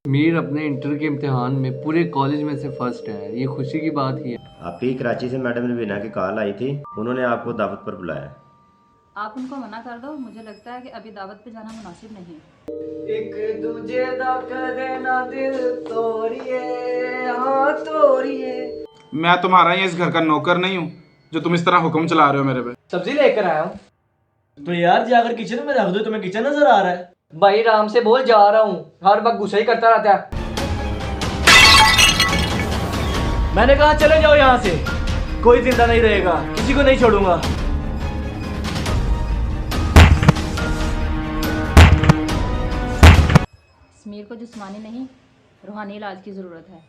मीर अपने इंटर के इम्तिहान में पूरे कॉलेज में से फर्स्ट है, ये खुशी की बात ही है। आपकी कराची से मैडम रवीना की कॉल आई थी, उन्होंने आपको दावत पर बुलाया। आप उनको मना कर दो, मुझे लगता है कि अभी दावत पे जाना मुनासिब नहीं। एक दूजे दा कदे ना दिल तोड़िए, हाँ तोड़िए। मैं तुम्हारा ही इस घर का नौकर नहीं हूँ जो तुम इस तरह हुक्म चला रहे हो मेरे पे। सब्जी लेकर आया हूँ। तो यार जाकर किचन में रख दो, तुम्हें किचन नजर आ रहा है। भाई राम से बोल, जा रहा हूँ, हर वक्त गुस्सा ही करता रहता है। मैंने कहा चले जाओ यहाँ से, कोई जिंदा नहीं रहेगा, किसी को नहीं छोड़ूंगा। समीर को जिस्मानी नहीं, रूहानी इलाज की ज़रूरत है।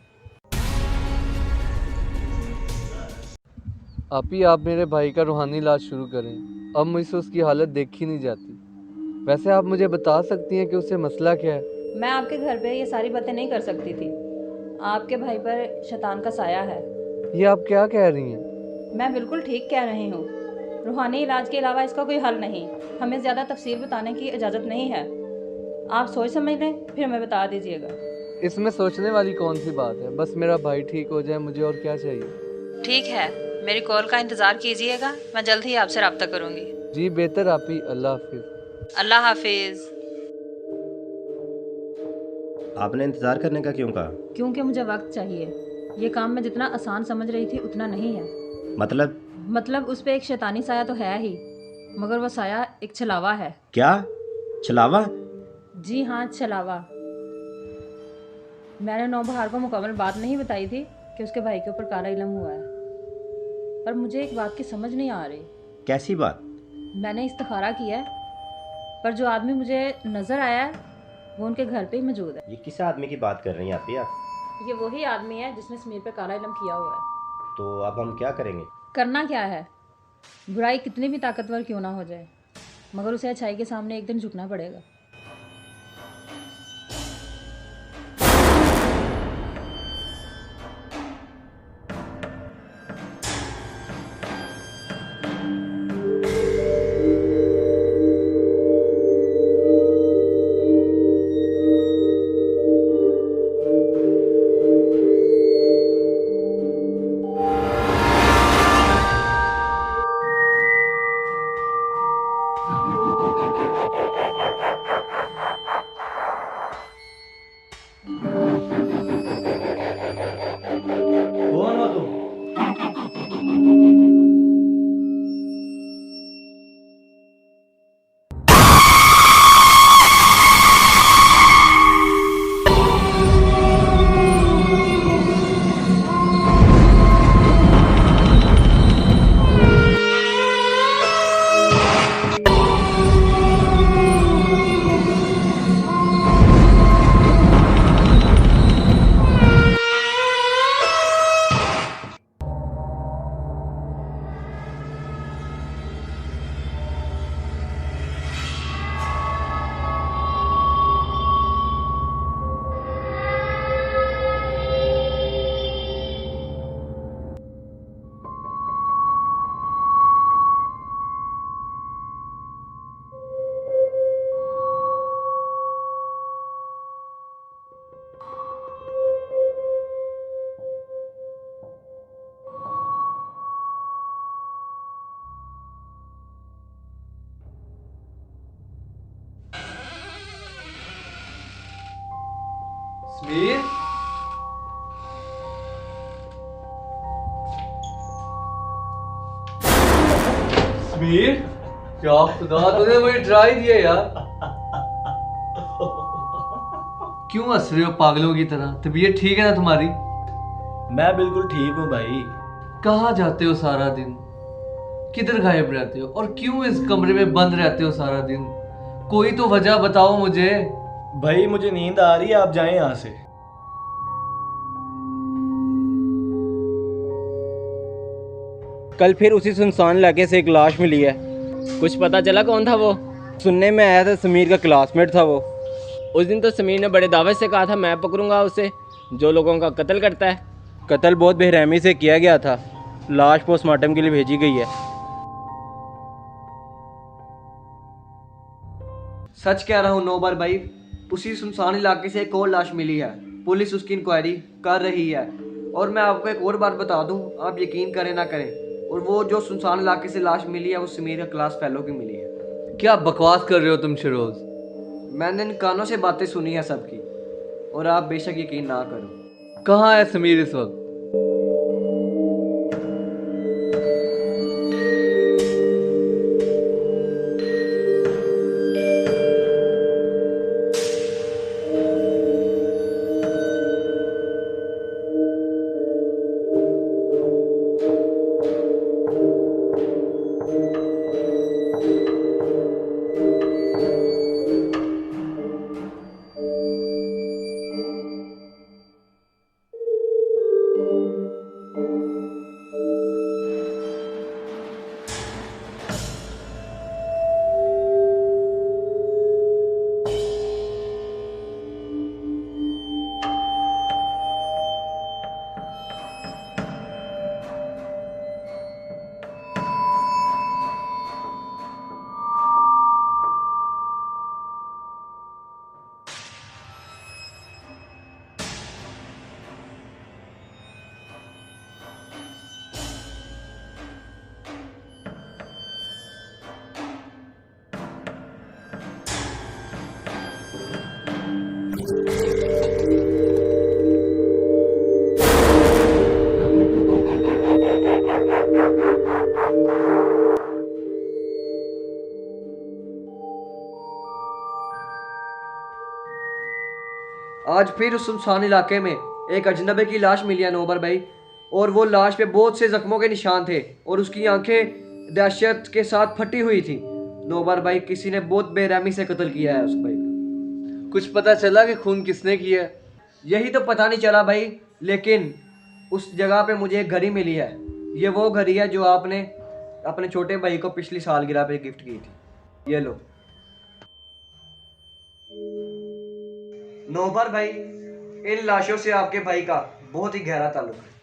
आप मेरे भाई का रूहानी इलाज शुरू करें। अब मुझसे उसकी हालत देखी नहीं जाती। वैसे आप मुझे बता सकती हैं कि उससे मसला क्या है? मैं आपके घर पे ये सारी बातें नहीं कर सकती थी। आपके भाई पर शैतान का साया है। ये आप क्या कह रही हैं? मैं बिल्कुल ठीक कह रही हूँ। रूहानी इलाज के अलावा इसका कोई हल नहीं। हमें ज़्यादा तफसील बताने की इजाज़त नहीं है। आप सोच समझ लें, फिर हमें बता दीजिएगा। इसमें सोचने वाली कौन सी बात है? बस मेरा भाई ठीक हो जाए, मुझे और क्या चाहिए। ठीक है, मेरी कॉल का इंतज़ार कीजिएगा, मैं जल्द ही आपसे रब्ता करूँगी। जी बेहतर आपी, अल्लाह हाफिज। अल्लाह हाफिज़। आपने इंतज़ार करने का क्यों कहा? क्योंकि मुझे वक्त चाहिए। ये काम मैं जितना आसान समझ रही थी उतना नहीं है। मतलब उस पर एक शैतानी साया तो है ही, मगर वो साया एक छलावा है। क्या? छलावा? जी हाँ, छलावा। मैंने नौबहार को मुकम्मल बात नहीं बताई थी कि उसके भाई के ऊपर काला इल्म हुआ है, पर मुझे एक बात की समझ नहीं आ रही। कैसी बात? मैंने इस्तिखारा किया है, पर जो आदमी मुझे नज़र आया है वो उनके घर पे ही मौजूद है। ये किस आदमी की बात कर रही हैं आप? ये वही आदमी है जिसने समीर पे काला इल्म किया हुआ है। तो अब हम क्या करेंगे? करना क्या है? बुराई कितनी भी ताकतवर क्यों ना हो जाए, मगर उसे अच्छाई के सामने एक दिन झुकना पड़ेगा। कौन हो तुम? समीर, समीर, क्या खुदा, तूने मुझे डरा ही दिया यार। क्यों हंस रहे हो पागलों की तरह? तबीयत ठीक है ना तुम्हारी? मैं बिल्कुल ठीक हूँ भाई। कहाँ जाते हो सारा दिन? किधर गायब रहते हो और क्यों इस कमरे में बंद रहते हो सारा दिन? कोई तो वजह बताओ मुझे। भाई मुझे नींद आ रही है, आप जाएं यहाँ से। कल फिर उसी सुनसान इलाके से एक लाश मिली है। कुछ पता चला कौन था वो? सुनने में आया था समीर का क्लासमेट था वो। उस दिन तो समीर ने बड़े दावे से कहा था मैं पकड़ूंगा उसे जो लोगों का कत्ल करता है। कत्ल बहुत बेरहमी से किया गया था। लाश पोस्टमार्टम के लिए भेजी गई है। सच कह रहा हूँ नौबर भाई, उसी सुनसान इलाके से एक और लाश मिली है। पुलिस उसकी इंक्वायरी कर रही है। और मैं आपको एक और बात बता दूं, आप यकीन करें ना करें, और वो जो सुनसान इलाके से लाश मिली है वो समीर का क्लास फेलो की मिली है। क्या बकवास कर रहे हो तुम शिरोज? मैंने इन कानों से बातें सुनी है सबकी, और आप बेशक यकीन ना करो। कहाँ है समीर इस वक्त? आज फिर उस सुनसान इलाके में एक अजनबी की लाश मिली है नौबर भाई, और वो लाश पे बहुत से जख्मों के निशान थे और उसकी आंखें दहशत के साथ फटी हुई थी। नौबर भाई, किसी ने बहुत बेरहमी से कत्ल किया है उस भाई का। कुछ पता चला कि खून किसने किया है? यही तो पता नहीं चला भाई, लेकिन उस जगह पे मुझे एक घड़ी मिली है। ये वो घड़ी है जो आपने अपने छोटे भाई को पिछली सालगिरह पे गिफ्ट की थी। ये लो। नौबर भाई, इन लाशों से आपके भाई का बहुत ही गहरा ताल्लुक है।